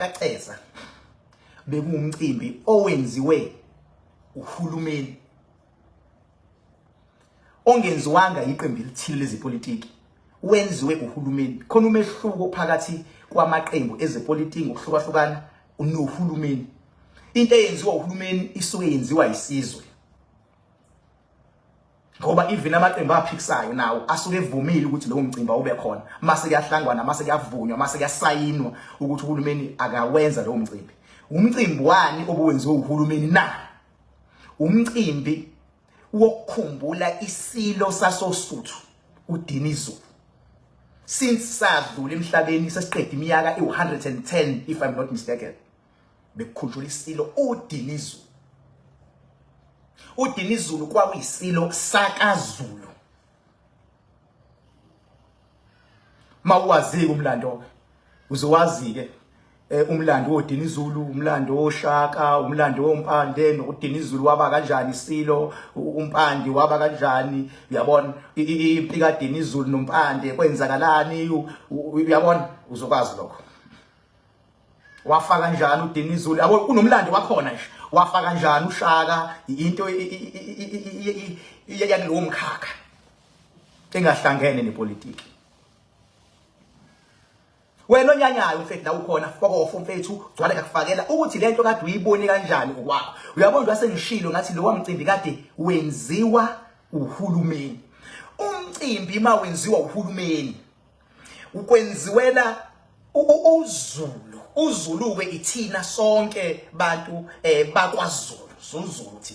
Kwaceza bekuwumcimbi owenziwe uhulumeni ongenziwanga iqembu elithile lezepolitiki, wenziwe uhulumeni. Khona umehluko phakathi kwamaqembu ezepolitiki ngokuhlukahlukana nohulumeni. Into eyenziwa uhulumeni isuke yenziwa isizwe, ngoba even amaqembu aphikisayo nawo asuke evumile ukuthi lowo mcimbi ube khona, mase kuyahlangwana, mase kuyavunywa, mase kuyasayinwa ukuthi uhulumeni akawenza lowo mcimbi. Umcimbi wani obuwenziwe uhulumeni na? Umcimbi wokukhumbula isilo Sasosuthu uDinizo. Since sadlula emhlabeni sesiqeda iminyaka e110 if I'm not mistaken, bekukhunjulwa isilo uDinizo. uDinizulu kwakuyisilo sakaZulu. Mawazi umlando uzowazi ke umlando woDinizulu, umlando woShaka, umlando woMpande noDinizulu waba kanjani isilo, uMpande waba kanjani, uyabona impika Dinizulu noMpande kwenzakalani, uyabona uzokwazi lokho. Wafa kanjani uDinizulu, yabo kunomlando wakhona nje. Wafa kanjani uShaka, into yakulowo mkhakha engahlangene nepolitiki. Wena onyanyayo mfethu la ukhona fokofu mfethu gcwale kakufakela ukuthi lento kade uyibone kanjani okwakho. Uyabona wasengishilo ngathi lo wamcimbi kade wenziwa uhulumeni. Umcimbi mawenziwa uhulumeni ukwenziwela uZulu. uZulu ke ithina sonke bantu bakwaZulu, uZulu thi.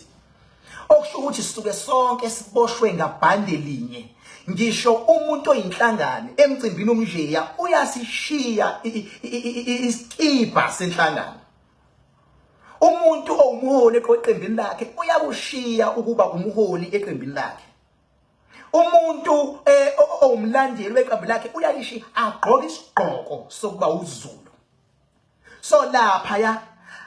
Okusho ukuthi sisuke sonke siboshwe ngabhande linye. Ngisho umuntu oyinhlangano emcimbini omnjeya uyasishiya isikipa senhlangano. Umuntu owumholi eqembini lakhe uyakushiya ukuba umholi eqembini lakhe. Umuntu owumlandeli weqembu lakhe uyalishiya agqoke isigqoko sokuba uZulu. So lapha ya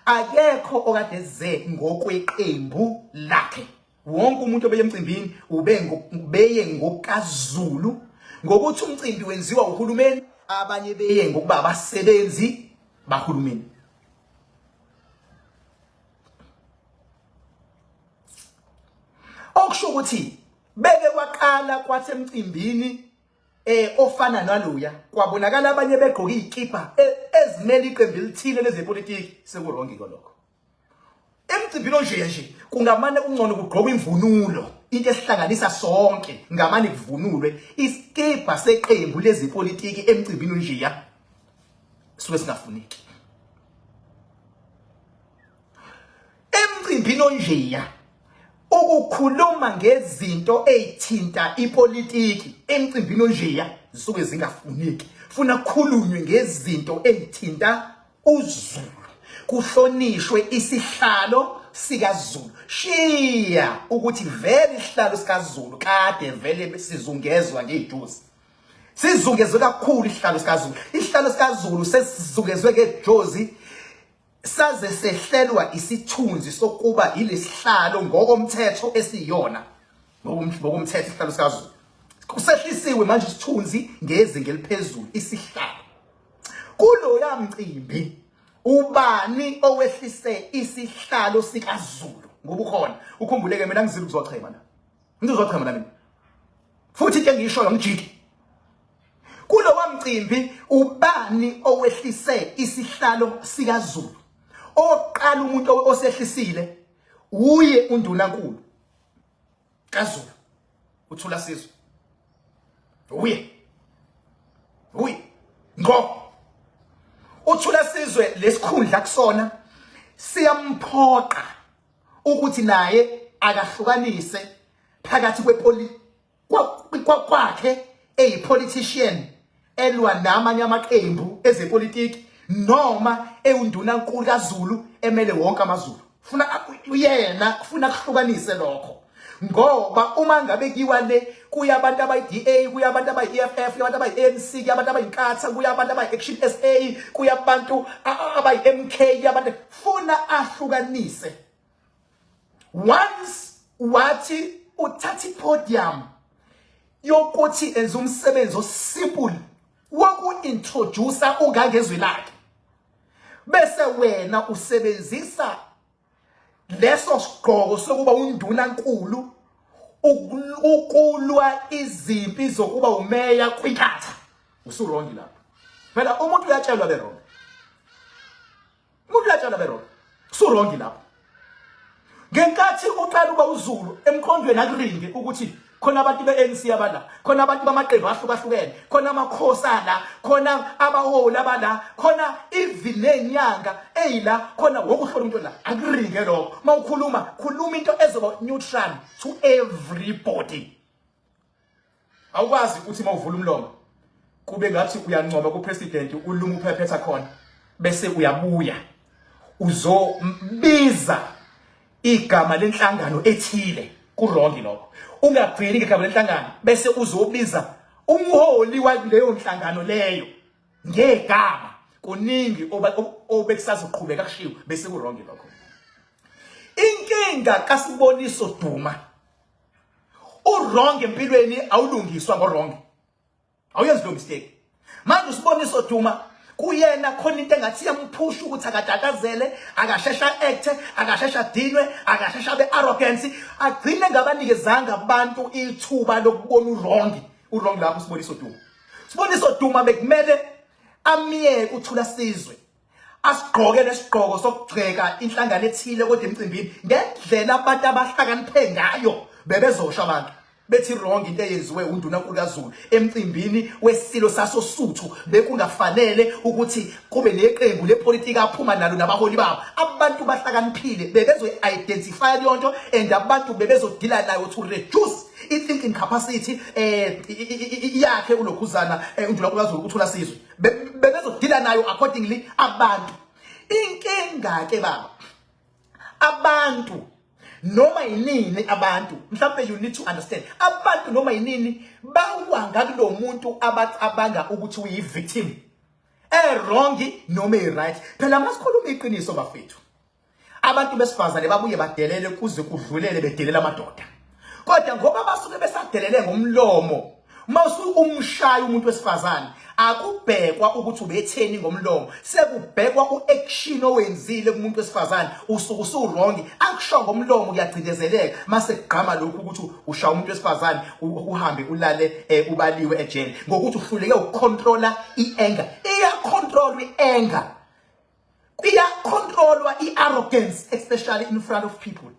akekho okade ze ngokweqembu lakhe. Wonke umuntu obeye emcimbini ubeye ngokaZulu, ngokuthi umcimbi wenziwa uhulumeni, abanye beye ngokuba abasebenzi bahulumeni. Okusho ukuthi beke kwaqala kwathi emcimbini ofana naloya kwabonakala abanye begqoka izikipa ezimele iqembu elithile lezepolitiki, sekuronke lokho. Emcimbini onje kungamane kungcono kugqoka imvunulo, into esihlanganisa sonke, ngamane kuvunulwe isikipa seqembu lezepolitiki emcimbini onjeya suke singafuneki. Emcimbini onjeya ukukhuluma ngezinto ezithinta ipolitiki emcimbini onjeya zisuke zingafuneki. Funa kukhulunywe ngezinto ezithinta uZulu, kuhlonishwe isihlalo sikaZulu. Shiya ukuthi vele isihlalo sikaZulu kade vele sizungezwa ngejuzi. Sizungezwe kakhulu isihlalo sikaZulu. Isihlalo sikaZulu sesizungezwe ngejuzi saze sehlelwa isithunzi sokuba ilesihlalo ngokomthetho esiyona. Ngokomthetho isihlalo sikaZulu kusehlisiwe manje isithunzi ngezinga eliphezulu isihlalo. Kulo yamcimbi ubani owehlise isihlalo sikaZulu ngobukhona? Ukhumbuleke mina ngizile ukuzochema la. Ngizochema la mina. Futhi ke ngisho ngijiki. Kulo wamcimbi ubani owehlise isihlalo sikaZulu? Oqala umuntu osehlisile uye undunankulu kaZulu uthula sizwe. Uye ngo uthula sizwe lesikhundla kusona siyamphoqa ukuthi naye akahlukanise phakathi kwakhe eyipolitician elwa namanye amaqembu ezepolitiki noma ewundunankulu kaZulu emele wonke amaZulu. Yena kufuna kuhlukanise lokho. Ngoba uma ngabe kiwa le kuya abantu abayi-DA, kuya abantu abayi-EFF, kuya abantu abayi-ANC, kuya abantu abayiNkatha, kuya abantu abayi-Action SA, kuya abantu abayi-MK, abantu funa ahlukanise. Once wathi uthatha ipodium yokuthi enza umsebenzi osimple woku-introducer ungangezwe lakhe, bese wena usebenzisa leso sigqoko sokuba undunankulu ukulwa izimpi zokuba umeya kwinkatha. Usurongi lapho. Phela umuntu uyatshelwa berong. Umuntu uyatshelwa berong. Usurongi lapho. Ngenkathi uqala uba uZulu emkhondweni akuringe ukuthi khona abantu beNC abala, khona abantu bamaqembu ahlukahlukene, khona amakhosana, khona abaholi abala, khona even nenyanga eyila, khona wokuhlola umuntu la. Akuringe lokho. Mawukhuluma into ezoba neutral to everybody. Awukwazi ukuthi mawuvula umlomo kube ngathi uyancoma ku president uluma uphephetha khona bese uyabuya uzobiza igama lenhlangano ethile kurongi lokho. Ungagcini igama lenhlangano bese uzobiza umholi waleyo nhlangano leyo ngegama kuningi obekusazoqhubeka kushiwo bese kurongi lokho. Inkinga kaSiboniso Duma urongi empilweni awulungiswa ngorongi. Awuyenzi lo mistake. Manje uSiboniso Duma kuyena khona into engathi yamphusha ukuthi akatatazele, akashesha acte, akashesha dinwe, akashesha be arrogance, agcine ngabanikezanga abantu ithuba lokubona urongi lapho uSiboniso Duma. uSiboniso Duma bekumele amiyeke uthula sizwe. Asigqoke lesigqoko sokugceka inhlangano ethile kodwa emcimbini ngendlela abantu abahlakaniphe ngayo bebezosha abantu. Bethi wrong into eyenziwe undunankulu kaZulu emcimbini weSilo Sasosuthu bekungafanele ukuthi kube neqembu lepolitiki aphuma nalo nabaholi babo. Abantu bahlakaniphile bebezo identify yonto and abantu bebezodila nayo to reduce i-thinking capacity yakhe ulokhuzana undunankulu kaZulu ukuthula sizwe. Bebezodila nayo accordingly abantu. Inkinga ke baba abantu noma yinini abantu mhlawumbe you need to understand abantu noma yinini bawanga kulo muntu abacabanga ukuthi uyi victim wrong noma right. Phela masikhuluma iqiniso bafethu abantu besifazane babuye badelele kuze kudlulele bedelela amadoda kodwa ngoba basuke besadelele ngomlomo mawusu umshaya umuntu wesifazane akubhekwa ukuthi ubetheni ngomlomo sekubhekwa uaction owenzile kumuntu wesifazane usuku usurongi akusho ngomlomo kuyacindezeleka mase kugqama lokhu ukuthi ushaya umuntu wesifazane uhambe ulale ubaliwe ejele ngokuthi uhluleke ukucontrola ianger control ianger controlwa iarrogance especially in front of people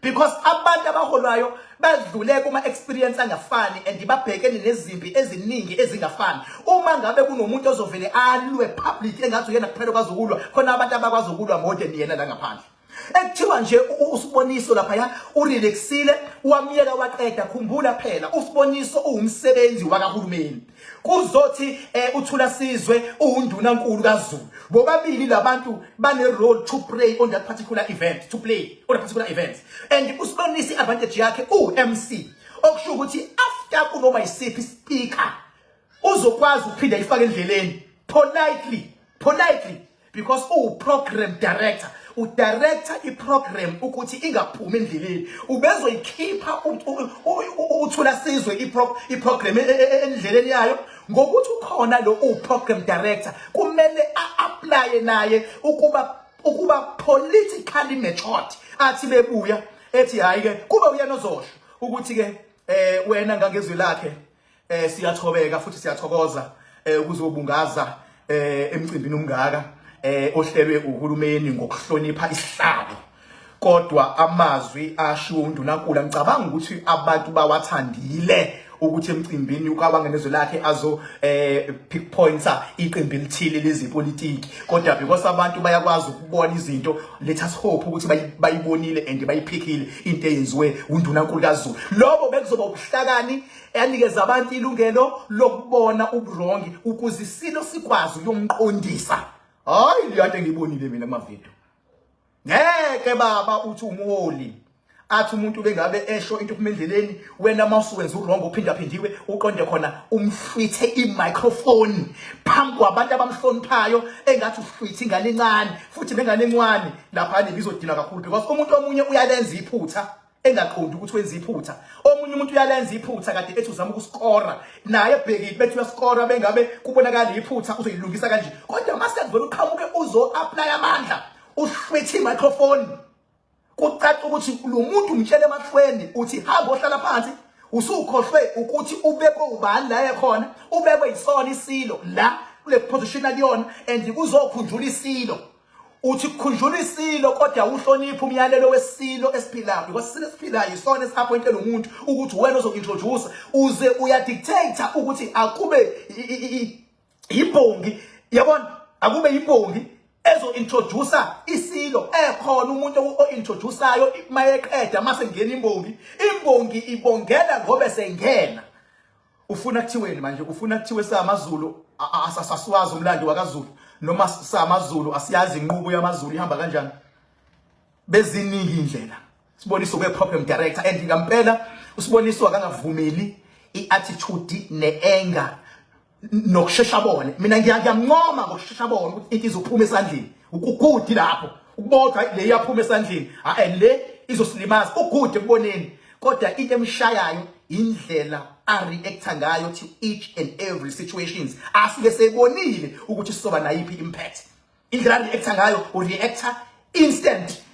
because abantu abaholwayo badlule kuma experience angafani and babhekene nezimpi eziningi ezingafani. Uma ngabe kunomuntu ozovele alwe public engathi uyena kuphela kwazokulwa khona abantu abakwazi ukulwa modern yena la ngaphandle ekuthiwa nje uSiboniso lapha ya urelaxile wamiyeka waqeda. Khumbula phela uSiboniso uwumsebenzi wakahulumeni kuzothi uthula sizwe undunankulu kaZulu bobabili labantu bane role to play on that particular event and uSiboniso advantage yakhe uMC okusho ukuthi after kunoma isiphi speaker uzokwazi ukuphinda ifake endleleni politely because program director udirector iprogram ukuthi ingaphumi endleleni ubezoyikhipha uthula sizwe iprogram endleleni yayo ngokuthi ukhona lo program director kumele apply naye ukuba politically matured athi bebuya ethi hayi ke kuba uyena ozosho ukuthi ke wena ngangezwe lakhe siyathobeka futhi siyathokoza ukuzobungaza emcimbini umngaka ohlelwe uhulumeni ngokuhlonipha isihlalo kodwa amazwi ashiwo undunankulu ngicabanga ukuthi abantu bawathandile ukuthi emcimbini ukabangenezwe lakhe azo pick pointer iqembu elithile lezepolitiki kodwa because abantu bayakwazi ukubona izinto let us hope ukuthi bayibonile and bayiphikile into eyenziwe undunankulu kaZulu. Lobo bekuzoba ubuhlakani yanikeza abantu ilungelo lokubona uburongi ukuze iSilo sikwazi uyomqondisa. Hayi liyanto engibonile mina kumavideo ngeke baba uthi umholi athi umuntu bengabe esho into kumendleleni wena mawusuwenza urongo uphindaphindiwe uqonde khona umhlwithe imicrophone phambi kwabantu abamhloniphayo engathi uhlwithe ingane encane futhi bengane encane lapha bizodina kakhulu because umuntu omunye uyalenza iphutha engaqondi ukuthi wenza iphutha omunye umuntu uyalenza iphutha kade ethi uzama ukuskora naye ebhekile bethi uyaskora bengabe kubonakala iphutha uzoyilungisa kanje kodwa mase kuvela uqhamuke uzo apply amandla ushwethe imicrophone kucaca ukuthi lo muntu umtshele emahlweni uthi hamba ohlala phansi usukhohlwe ukuthi ubekwe ubani la ekhona ubekwe isona isilo la kule position akuyona and kuzokhunjula isilo uthi kukhunjula isilo kodwa uhlonipha umyalelo wesilo esiphilayo because isilo esiphilayo isona esappointela umuntu ukuthi wena ozointroduce uze uyadictator ukuthi akube ibhongi yabona akube ibhongi ezo-introduce isilo ekhona umuntu o-introduceayo mayeqeda mase ngena imbongi ibongela ngoba sengena ufuna kuthiweni manje ufuna kuthiwe samaZulu asasiwazi umlando wakaZulu noma samaZulu asiyazi inqubo yamaZulu ihamba kanjani beziningi indlela siboniso kwe-program director and ngampela usiboniswa kangavumeli i-attitude ne-anger nokushesha bone mina ngiyamncoma ngokushesha bone ukuthi into izophuma esandleni ukugudi lapho ukubodwa le iyaphuma esandleni le izosilimaza ugudi ekuboneni kodwa into emshayayo indlela a-reacta ngayo to each and every situations asuke sebonile ukuthi sizoba nayiphi impact indlela a-reacta ngayo u-reacta instant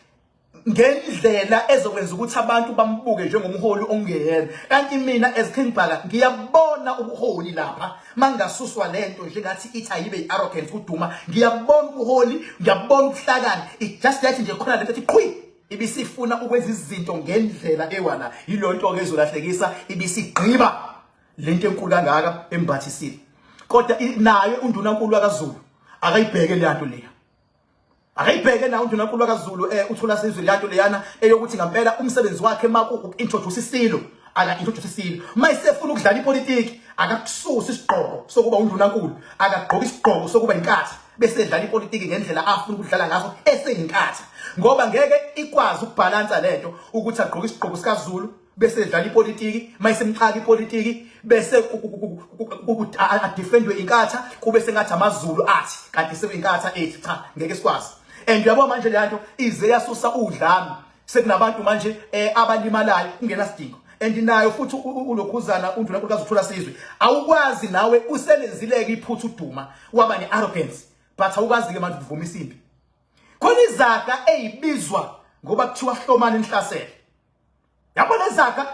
ngendlela ezokwenza ukuthi abantu bambuke njengomholi ongeyena kanti mina Bhaka ngiyabona ubuholi lapha mangasuswa lento njengathi ithi ayibe i-arrogance kuDuma ngiyabona ubuholi ngiyabona ukuhlakana it just that nje khona lento ethi qhwi ibisifuna ukwenza izinto ngendlela ewana yilonto ke ezolahlekisa ibisigqiba lento enkulu kangaka embathisile kodwa naye undunankulu wakaZulu akayibheke le nto leya akayibheke nawo undunankulu wakaZulu uthula sizwe lento leyana eyokuthi ngempela umsebenzi wakhe maku introduce isilo aka-introduce isilo mayisefuna ukudlala ipolitiki akakususa isigqoko sokuba undunankulu akagqoka isigqoko sokuba inkatha bese edlala ipolitiki ngendlela afuna ukudlala ngaso eseyinkatha ngoba ngeke ikwazi ukubhalansa lento ukuthi agqoke isigqoko sikaZulu bese edlala ipolitiki mayisemxaka ipolitiki bese adefendwe inkatha kube sengathi amaZulu athi kanti seyinkatha ethi cha ngeke sikwazi and uyabona manje le nto ize yasusa udlame sekunabantu manje abalimalayo kungenasidingo and nayo futhi ulokhuzana undunankulu kaZuthula sizwe awukwazi nawe uselenzileke iphutha uDuma waba ne-arrogance but awukwazi ke manje ukuvuma isimbi khona izaga eyibizwa ngoba kuthiwa hlomana inhlaselo yabona izaga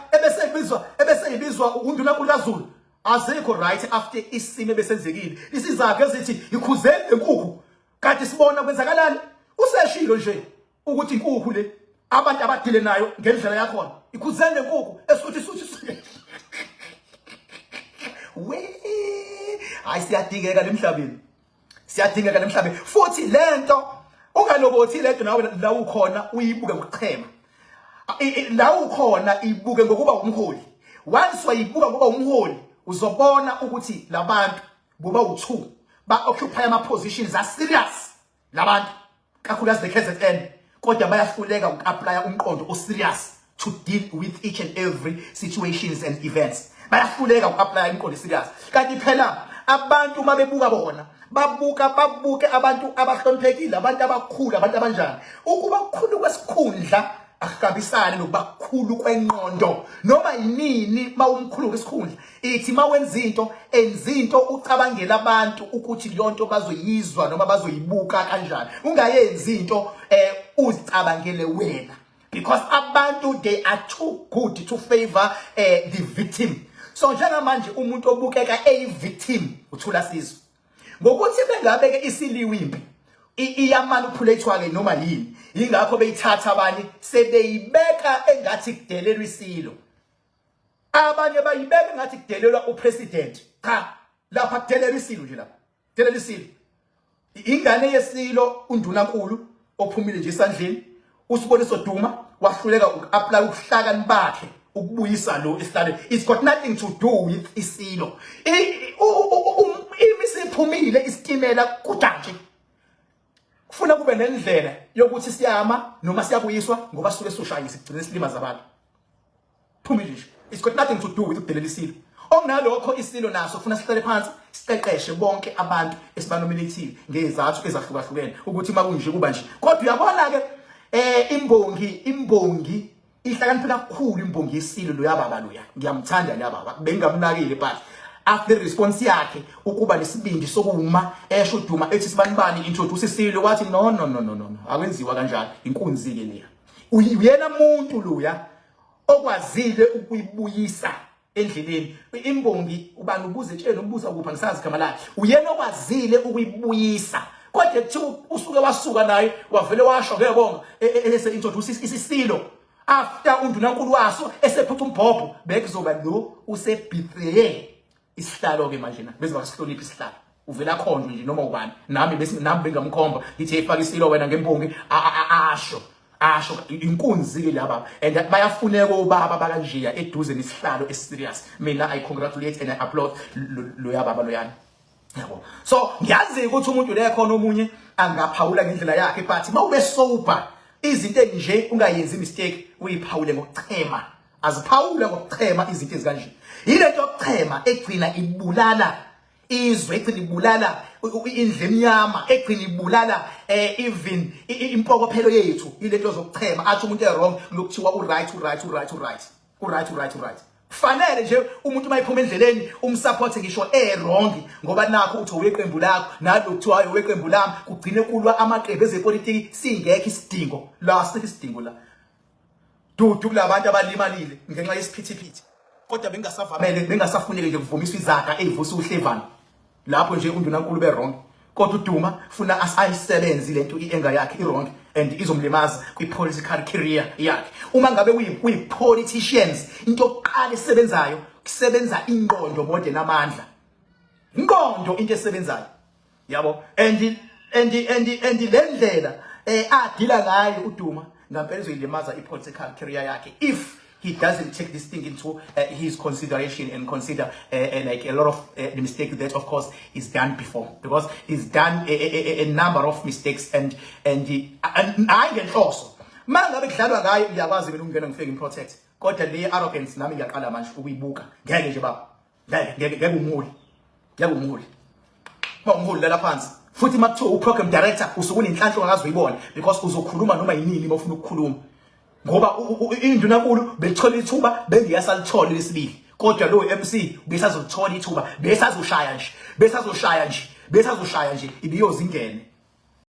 ebeseyibizwa undunankulu kaZulu azikho right after isimo ebesenzekile isizaga ezithi ikhuzeni lenkukhu kanti sibona kwenzakalani useshilo nje ukuthi inkukhu le abantu abadile nayo ngendlela yakhona ikhuzeni lenkukhu esuthi we hayi siyadingeka lemhlabeni futhi lento ungalobothi lento nawe la ukhona uyibuke ngokuchema la ukhona ibuke ngokuba umholi once wayibuka ngoba umholi uzobona ukuthi labantu boba u2 ba occupy ama positions are serious labantu kakhulukazi the KZN kodwa bayahluleka ukuapply umqondo o serious to deal with each and every situations and events bayahluleka ukuapply umqondo serious kanti phela abantu mabebuka bona babuke abantu abahloniphekile abantu abakhulu abantu abanjani ukuba kukhulu kwesikhundla akukabisane nokuba kukhulu kwenqondo noma yinini mawumkhulu kwesikhundla ithi mawenza into enzinto ucabangela abantu ukuthi lonto bazoyizwa noma bazoyibuka kanjani ungayenzi into uzicabangele wena because abantu they are too good to favor the victim so njengamanje umuntu obukeka victim uthula sizwe ngokuthi bengabe ke isiliwimpi iyamanipulatewa ke noma yini ingakho beyithatha abanye sebeyibeka engathi kudelelwa isilo abanye bayibeka engathi kudelelwa upresident cha lapha kudelelwa isilo nje lapha kudelelwa isilo ingane yesilo undunankulu ophumile nje esandleni usiboniso Duma wahluleka ukuapply ukuhlakani bakhe ukubuyisa lo esihlalweni it's got nothing to do with isilo imisiphumile isitimela kudanje kufuna kube nendlela yokuthi siyama noma siyabuyiswa ngoba sisuke soshayisa sigcine silimaza abantu phumile nje it's got nothing to do with ukudelela isilo okunalokho isilo naso kufuna sihlale phansi siqeqeshe bonke abantu esibanominative ngezathu ezahlukahlukene ukuthi makunje kuba nje kodwa uyabona ke imbongi ihlakaniphe kakhulu imbongi weSilo lo yababa loya ngiyamthanda lababa bengamnakile but after the response yakhe ukuba lesibindi sokuma esho Duma ethi sibanibani introduce iSilo wathi no akwenziwa kanjalo inkunzi ke leya uyena umuntu loya okwazile ukuyibuyisa endleleni imbongi ubani ubuze tshela umbuza kupha ngisazi igama lakhe uyena okwazile ukuyibuyisa kodwa ethi usuke wasuka naye wavele washo ngebonga ese introduce iSilo after undunankulu waso esephutha umbhobho bekuzoba lo usebetray isihlalo ke manje na bese basihlonipha isihlalo uvela khonjwe nje noma ubani nami bengamkhomba ngithi efaka iSilo wena ngembongi asho inkunzi ke laba and bayafuneka ubaba bakanjiya eduze nesihlalo eserious mina I congratulate and I applaud lo yababa loyana yabo so ngiyazi ukuthi umuntu le khona omunye angaphawula ngendlela yakhe but mawube sober izinto nje ungayenzi mistake uyiphawule ngokuchema aziphawule ngokuchema izinto ezikanje yilento yokuchema egcina ibulala izwe egcina ibulala indle emnyama egcina ibulala even impokophelo yethu ilento zokuchema athi umuntu wrong lokuthiwa uright kufanele nje umuntu mayiphuma endleleni umsupport ngisho wrong ngoba nakho uthi weqembu lakho nalokuthiwa weqembu lami kugcine kulwa amaqembu ezepolitiki singekho isidingo la sithi isidingo la dudu kulabantu abalimalile ngenxa yesiphithiphithi kodwa bengasafuneki nje kuvumiswa izaga ezivusa uhlevana lapho nje undunankulu wrong kodwa uDuma funa asayisebenze lento ienga yakhe wrong and izomlimaza kwi-political career yakhe uma ngabe kuyi-politicians into yokuqala esebenzayo kusebenza ingqondo more namandla ingqondo into esebenzayo yabo and lendlela adila ngayo uDuma ngampela izoyilimaza i-political career yakhe if he doesn't take this thing into his consideration and consider like a lot of the mistakes that of course is done before because he's done a number of mistakes and I can also mangabe kudlalwa ngayo ngiyakwazi mina ukungena ngifike improtect kodwa le arrogance nami ngiyaqala manje ukuyibuka ngeke nje baba ngeke umholi bawumholi la phansi futhi makuthiwa uprogram director usuke unenhlanhla ongazoyibona because uzokhuluma noma yinini uma ufuna ukukhuluma ngoba indunankulu belithola ithuba bengiyasalithola lesibili kodwa lo MC besazothola ithuba besazoshaya nje ibiyozingene